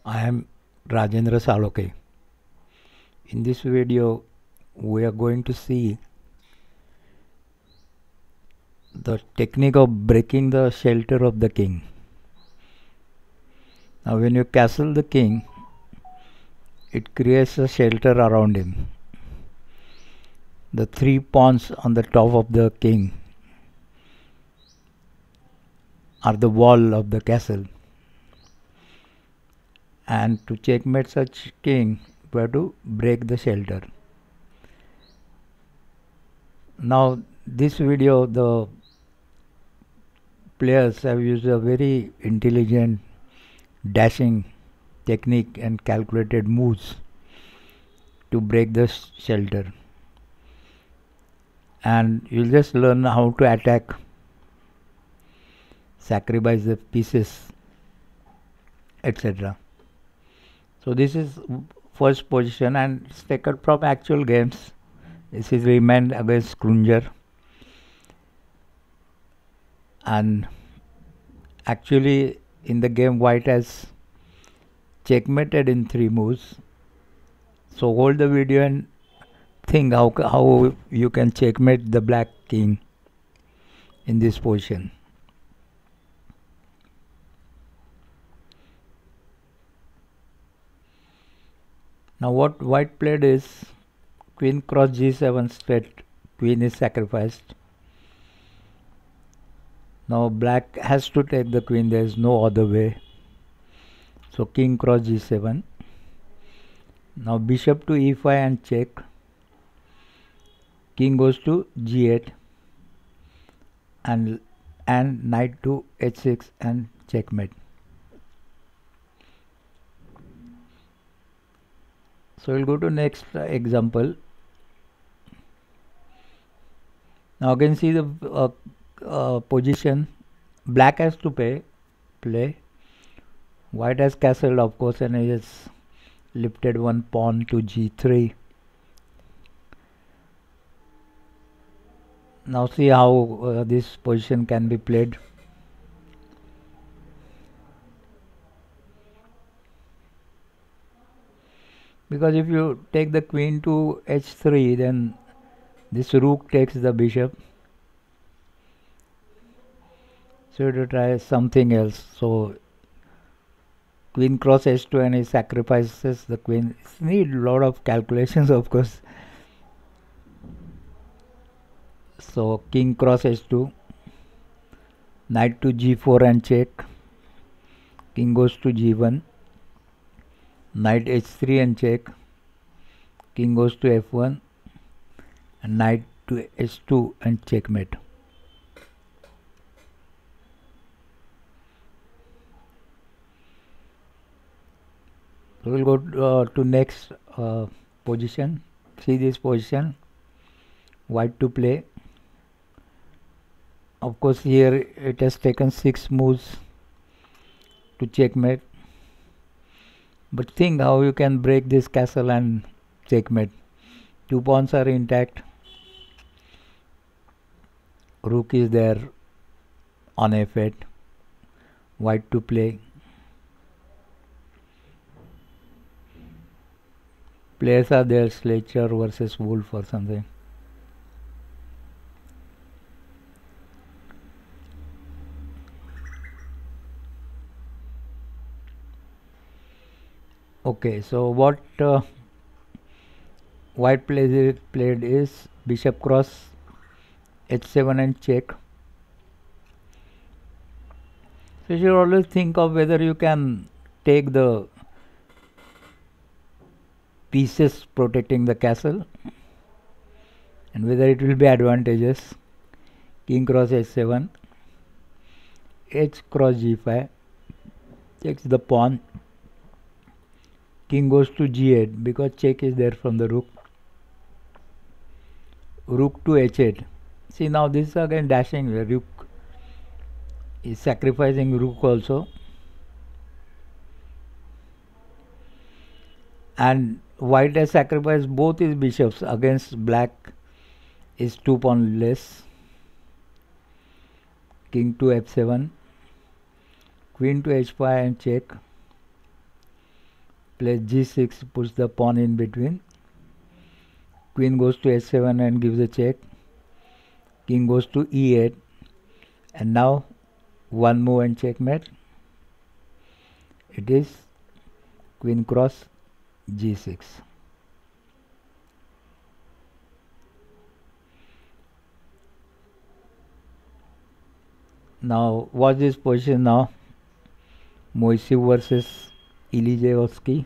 I am Rajendra Saloke. In this video, we are going to see the technique of breaking the shelter of the king. Now, when you castle the king, it creates a shelter around him. The three pawns on the top of the king are the wall of the castle. And to checkmate such king, we have to break the shelter. Now, this video, the players have used a very intelligent dashing technique and calculated moves to break the shelter, and you'll just learn how to attack, sacrifice the pieces, etc. So this is first position and it's taken from actual games. This is Remand against Krunger, and actually in the game white has checkmated in 3 moves. So hold the video and think how you can checkmate the black king in this position. Now what white played is queen cross g7 straight, queen is sacrificed. Now black has to take the queen, there is no other way. So king cross g7. Now bishop to e5 and check. King goes to g8 and knight to h6 and checkmate. So we'll go to next example. Now again see the position. Black has to play. White has castled, of course, and he has lifted one pawn to g3. Now see how this position can be played. Because if you take the queen to h3, then this rook takes the bishop. So you have to try something else. So queen cross h2 and he sacrifices the queen. It needs a lot of calculations, of course. So king cross h2, knight to g4 and check. King goes to g1, knight h3 and check. King goes to f1 and knight to h2 and checkmate. So we'll go to next position. See this position. White to play. Of course here it has taken 6 moves to checkmate. But think how you can break this castle and checkmate. 2 pawns are intact. Rook is there on f8. White to play. Players are there, Schleicher versus Wolf or something. Okay, so what white played is bishop cross h7 and check. So you should always think of whether you can take the pieces protecting the castle and whether it will be advantageous. King cross h7, h cross g5, takes the pawn. King goes to g8 because check is there from the rook. Rook to h8. See now this is again dashing. The rook is sacrificing rook also. And white has sacrificed both his bishops against black is 2 pawn less. King to f7, queen to h5 and check. plays g6, puts the pawn in between. Queen goes to h7 and gives a check. King goes to e8, and now one move and checkmate. It is queen cross g6. Now watch this position now. Moisiv versus Elijevski.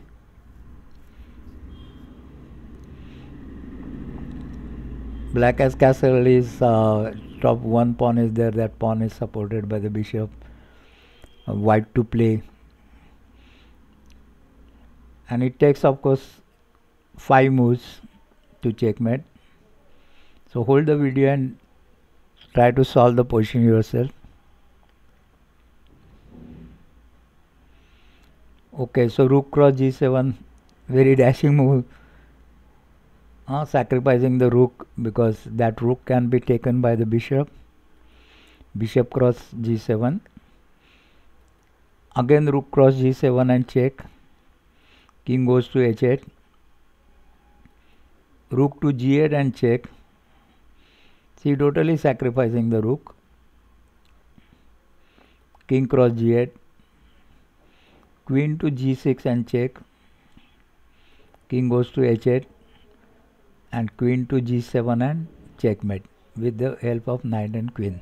Black as castle is top one pawn is there. That pawn is supported by the bishop. White to play, and it takes of course 5 moves to checkmate. So hold the video and try to solve the position yourself. Okay, so rook cross g7, very dashing move. Sacrificing the rook because that rook can be taken by the bishop. Bishop cross g7. Again rook cross g7 and check. King goes to h8. Rook to g8 and check. See, totally sacrificing the rook. King cross g8. Queen to g6 and check. King goes to h8. And queen to g7 and checkmate with the help of knight and queen.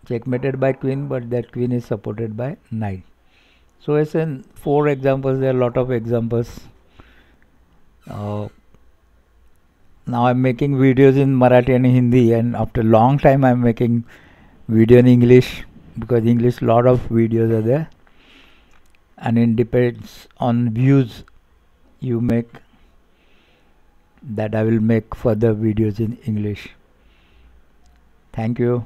Checkmated by queen, but that queen is supported by knight. So as in 4 examples, there are a lot of examples. Now I'm making videos in Marathi and Hindi, and after a long time I'm making video in English, because English lot of videos are there, and it depends on views you make, that I will make further videos in English. Thank you.